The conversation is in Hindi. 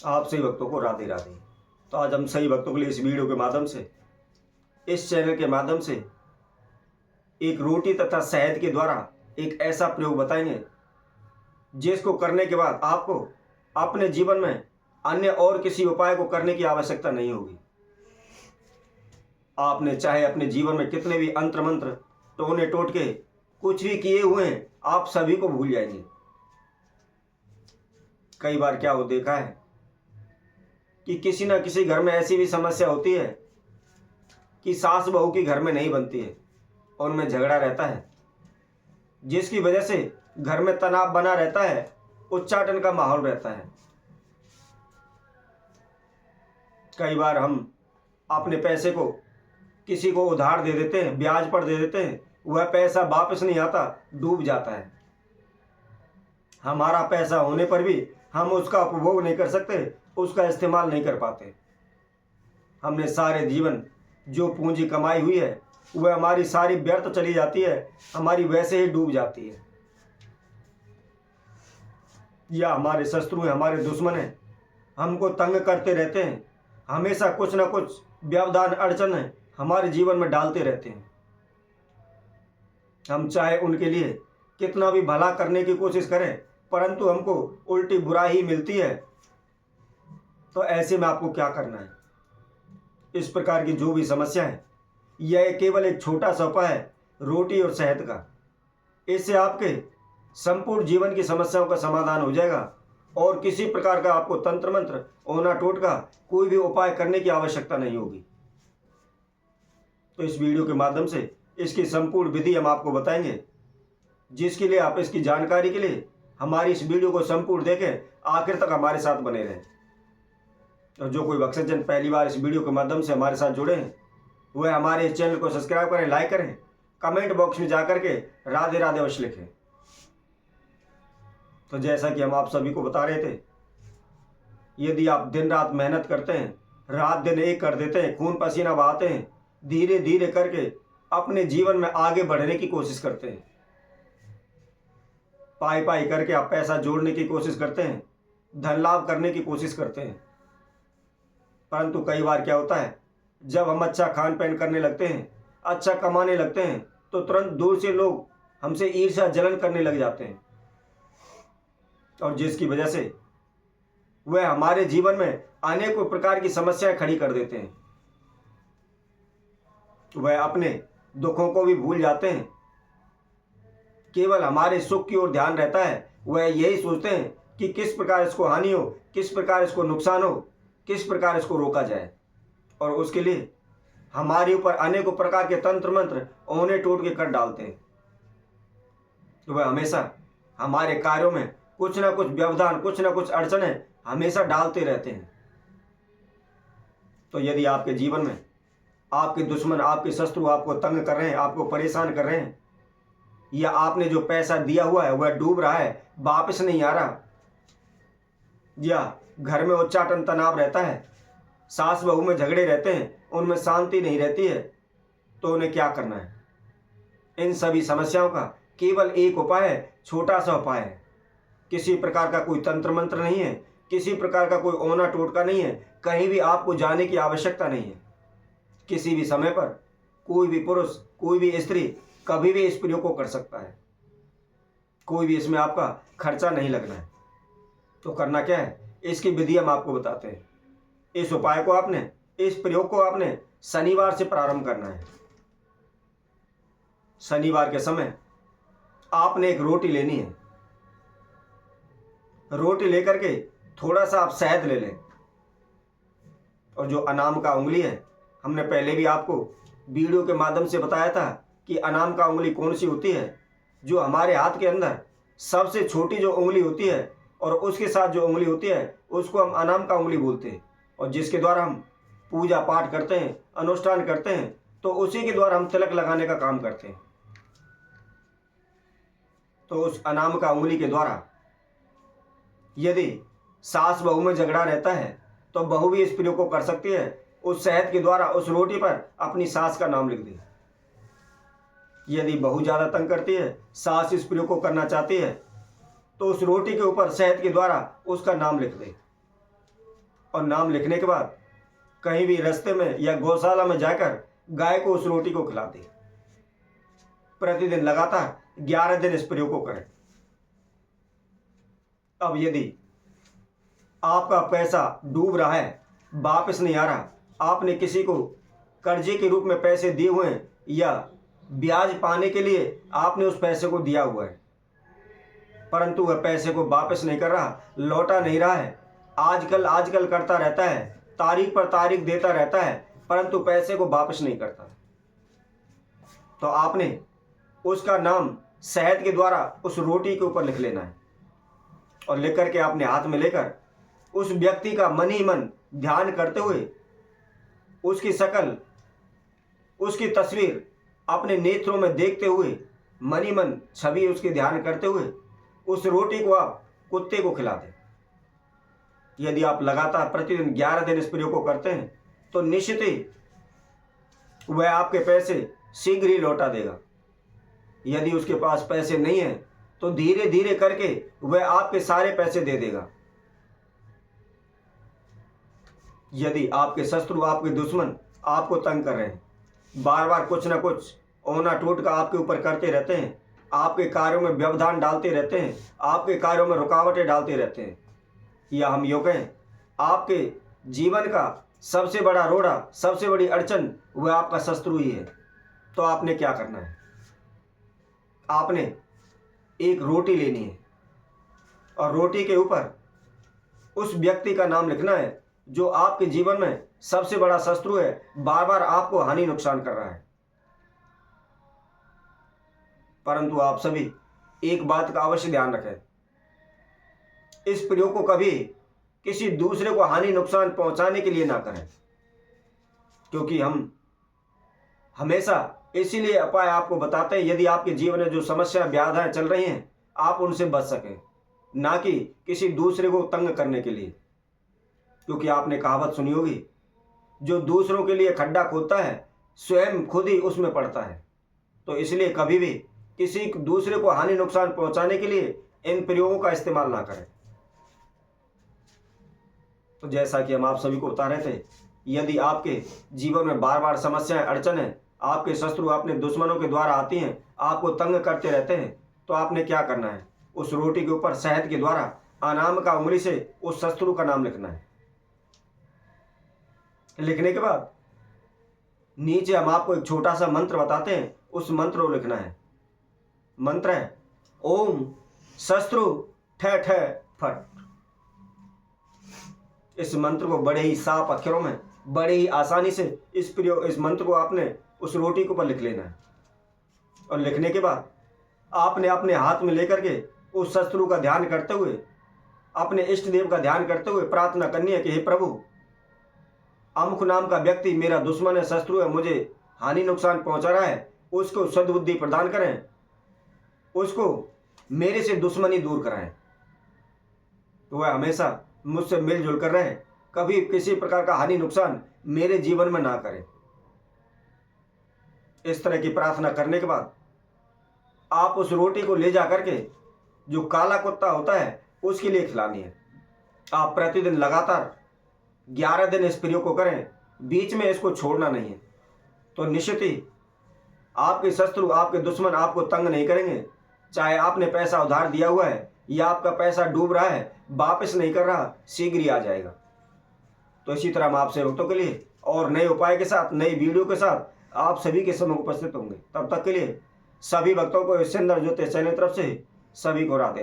आप सही भक्तों को राधे राधे। तो आज हम सही भक्तों के लिए इस वीडियो के माध्यम से, इस चैनल के माध्यम से एक रोटी तथा शहद के द्वारा एक ऐसा प्रयोग बताएंगे जिसको करने के बाद आपको अपने जीवन में अन्य और किसी उपाय को करने की आवश्यकता नहीं होगी। आपने चाहे अपने जीवन में कितने भी अंतर मंत्र, टोने टोटके कुछ भी किए हुए हैं, आप सभी को भूल जाएंगे। कई बार क्या हो देखा है कि किसी ना किसी घर में ऐसी भी समस्या होती है कि सास बहू की घर में नहीं बनती है और उनमें झगड़ा रहता है, जिसकी वजह से घर में तनाव बना रहता है, उच्चाटन का माहौल रहता है। कई बार हम अपने पैसे को किसी को उधार दे देते हैं, ब्याज पर दे देते हैं, वह पैसा वापस नहीं आता, डूब जाता है। हमारा पैसा होने पर भी हम उसका उपभोग नहीं कर सकते, उसका इस्तेमाल नहीं कर पाते। हमने सारे जीवन जो पूंजी कमाई हुई है वह हमारी सारी व्यर्थ चली जाती है, हमारी वैसे ही डूब जाती है। या हमारे शत्रु हैं, हमारे दुश्मन हैं, हमको तंग करते रहते हैं, हमेशा कुछ ना कुछ व्यवधान अड़चन है हमारे जीवन में डालते रहते हैं। हम चाहे उनके लिए कितना भी भला करने की कोशिश करें, परंतु हमको उल्टी बुराई ही मिलती है। तो ऐसे में आपको क्या करना है? इस प्रकार की जो भी समस्या है, यह केवल एक छोटा सा उपाय है, रोटी और शहद का। इससे आपके संपूर्ण जीवन की समस्याओं का समाधान हो जाएगा और किसी प्रकार का आपको तंत्र मंत्र, ओना टोटका कोई भी उपाय करने की आवश्यकता नहीं होगी। तो इस वीडियो के माध्यम से इसकी संपूर्ण विधि हम आपको बताएंगे, जिसके लिए आप इसकी जानकारी के लिए हमारी इस वीडियो को संपूर्ण देखें, आखिर तक हमारे साथ बने रहें। और जो कोई भक्तजन पहली बार इस वीडियो के माध्यम से हमारे साथ जुड़े हैं, वह हमारे इस चैनल को सब्सक्राइब करें, लाइक करें, कमेंट बॉक्स में जाकर के राधे राधे अवश्य लिखें। तो जैसा कि हम आप सभी को बता रहे थे, यदि आप दिन रात मेहनत करते हैं, रात दिन एक कर देते हैं, खून पसीना बहाते हैं, धीरे धीरे करके अपने जीवन में आगे बढ़ने की कोशिश करते हैं, पाई पाई करके आप पैसा जोड़ने की कोशिश करते हैं, धन लाभ करने की कोशिश करते हैं, परंतु कई बार क्या होता है, जब हम अच्छा खान पान करने लगते हैं, अच्छा कमाने लगते हैं, तो तुरंत दूर से लोग हमसे ईर्ष्या जलन करने लग जाते हैं, और जिसकी वजह से वह हमारे जीवन में अनेकों प्रकार की समस्याएं खड़ी कर देते हैं। वह अपने दुखों को भी भूल जाते हैं, केवल हमारे सुख की ओर ध्यान रहता है। वह यही सोचते हैं कि किस प्रकार इसको हानि हो, किस प्रकार इसको नुकसान हो, किस प्रकार इसको रोका जाए, और उसके लिए हमारे ऊपर अनेकों प्रकार के तंत्र मंत्र, ओने टोट के कर डालते हैं। तो वह हमेशा हमारे कार्यों में कुछ ना कुछ व्यवधान, कुछ ना कुछ अड़चनें हमेशा डालते रहते हैं। तो यदि आपके जीवन में आपके दुश्मन, आपके शत्रु आपको तंग कर रहे हैं, आपको परेशान कर रहे हैं, या आपने जो पैसा दिया हुआ है वह डूब रहा है, वापस नहीं आ रहा, या घर में उच्चाटन तनाव रहता है, सास बहू में झगड़े रहते हैं, उनमें शांति नहीं रहती है, तो उन्हें क्या करना है? इन सभी समस्याओं का केवल एक उपाय है, छोटा सा उपाय है। किसी प्रकार का कोई तंत्र मंत्र नहीं है, किसी प्रकार का कोई ओना टोटका नहीं है, कहीं भी आपको जाने की आवश्यकता नहीं है। किसी भी समय पर कोई भी पुरुष, कोई भी स्त्री कभी भी इस प्रयोग को कर सकता है। कोई भी इसमें आपका खर्चा नहीं लगना है। तो करना क्या है, इसकी विधि हम आपको बताते हैं। इस उपाय को आपने, इस प्रयोग को आपने शनिवार से प्रारंभ करना है। शनिवार के समय आपने एक रोटी लेनी है। रोटी लेकर के थोड़ा सा आप शहद ले लें, और जो अनाम का उंगली है, हमने पहले भी आपको वीडियो के माध्यम से बताया था कि अनाम का उंगली कौन सी होती है। जो हमारे हाथ के अंदर सबसे छोटी जो उंगली होती है और उसके साथ जो उंगली होती है, उसको हम अनाम का उंगली बोलते हैं, और जिसके द्वारा हम पूजा पाठ करते हैं, अनुष्ठान करते हैं, तो उसी के द्वारा हम तिलक लगाने का काम करते हैं। तो उस अनाम का उंगली के द्वारा यदि सास बहू में झगड़ा रहता है, तो बहू भी इस प्रयोग को कर सकती है। उस शहद के द्वारा उस रोटी पर अपनी सास का नाम लिख दे। यदि बहू ज़्यादा तंग करती है, सास इस प्रयोग को करना चाहती है, तो उस रोटी के ऊपर शहद के द्वारा उसका नाम लिख दे। और नाम लिखने के बाद कहीं भी रास्ते में या गौशाला में जाकर गाय को उस रोटी को खिला दे। प्रतिदिन लगातार 11 दिन इस प्रयोग को करें। अब यदि आपका पैसा डूब रहा है, वापस नहीं आ रहा, आपने किसी को कर्जे के रूप में पैसे दिए हुए हैं या ब्याज पाने के लिए आपने उस पैसे को दिया हुआ है, परंतु वह पैसे को वापस नहीं कर रहा, लौटा नहीं रहा है, आजकल करता रहता है, तारीख पर तारीख देता रहता है, परंतु पैसे को वापस नहीं करता, तो आपने उसका नाम शहद के द्वारा उस रोटी के ऊपर लिख लेना है और लिख करके अपने हाथ में लेकर उस व्यक्ति का मन ही मन ध्यान करते हुए उसकी शक्ल, उसकी तस्वीर अपने नेत्रों में देखते हुए मन ही मन छवि उसकी ध्यान करते हुए उस रोटी को आप कुत्ते को खिला दें। यदि आप लगातार प्रतिदिन 11 दिन इस प्रयोग को करते हैं तो निश्चित ही वह आपके पैसे शीघ्र ही लौटा देगा। यदि उसके पास पैसे नहीं हैं तो धीरे धीरे करके वह आपके सारे पैसे दे देगा। यदि आपके शत्रु, आपके दुश्मन आपको तंग कर रहे हैं, बार बार कुछ ना कुछ औना टोटका आपके ऊपर करते रहते हैं, आपके कार्यों में व्यवधान डालते रहते हैं, आपके कार्यों में रुकावटें डालते रहते हैं, या हम यूँ कहें आपके जीवन का सबसे बड़ा रोड़ा, सबसे बड़ी अड़चन वह आपका शत्रु ही है, तो आपने क्या करना है? आपने एक रोटी लेनी है और रोटी के ऊपर उस व्यक्ति का नाम लिखना है जो आपके जीवन में सबसे बड़ा शत्रु है, बार बार आपको हानि नुकसान कर रहा है। परंतु आप सभी एक बात का अवश्य ध्यान रखें, इस प्रयोग को कभी किसी दूसरे को हानि नुकसान पहुंचाने के लिए ना करें, क्योंकि हम हमेशा इसीलिए उपाय आपको बताते हैं यदि आपके जीवन में जो समस्या बाधाएं चल रही हैं आप उनसे बच सकें, ना कि किसी दूसरे को तंग करने के लिए। क्योंकि आपने कहावत सुनी होगी, जो दूसरों के लिए खड्डा खोदता है स्वयं खुद ही उसमें पड़ता है। तो इसलिए कभी भी किसी दूसरे को हानि नुकसान पहुंचाने के लिए इन प्रयोगों का इस्तेमाल ना करें। तो जैसा कि हम आप सभी को बता रहे थे, यदि आपके जीवन में बार बार समस्याएं, अड़चनें, आपके शत्रु, अपने दुश्मनों के द्वारा आती हैं, आपको तंग करते रहते हैं, तो आपने क्या करना है? उस रोटी के ऊपर शहद के द्वारा अनामिका उंगली से उस शत्रु का नाम लिखना है। लिखने के बाद नीचे हम आपको एक छोटा सा मंत्र बताते हैं, उस मंत्र को लिखना है। मंत्र है ओम शत्रु ठ ठ फट। इस मंत्र को बड़े ही साफ अक्षरों में, बड़े ही आसानी से इस मंत्र को आपने उस रोटी के ऊपर लिख लेना है और लिखने के बाद आपने अपने हाथ में लेकर के उस शत्रु का ध्यान करते हुए, अपने इष्ट देव का ध्यान करते हुए प्रार्थना करनी है कि हे प्रभु, अमुक नाम का व्यक्ति मेरा दुश्मन है, शत्रु है, मुझे हानि नुकसान पहुंचा रहा है, उसको सद्बुद्धि प्रदान करें, उसको मेरे से दुश्मनी दूर कराएं, तो वह हमेशा मुझसे मिलजुल कर रहे, कभी किसी प्रकार का हानि नुकसान मेरे जीवन में ना करे। इस तरह की प्रार्थना करने के बाद आप उस रोटी को ले जा करके जो काला कुत्ता होता है उसके लिए खिलानी है। आप प्रतिदिन लगातार 11 दिन इस प्रयोग को करें, बीच में इसको छोड़ना नहीं है, तो निश्चित ही आपके शत्रु, आपके दुश्मन आपको तंग नहीं करेंगे। चाहे आपने पैसा उधार दिया हुआ है या आपका पैसा डूब रहा है, वापस नहीं कर रहा, शीघ्र ही आ जाएगा। तो इसी तरह हम आपसे भक्तों के लिए और नए उपाय के साथ, नई वीडियो के साथ आप सभी के समक्ष उपस्थित होंगे। तब तक के लिए सभी भक्तों को इस सुंदर ज्योतिष चैनल तरफ से सभी को राधे।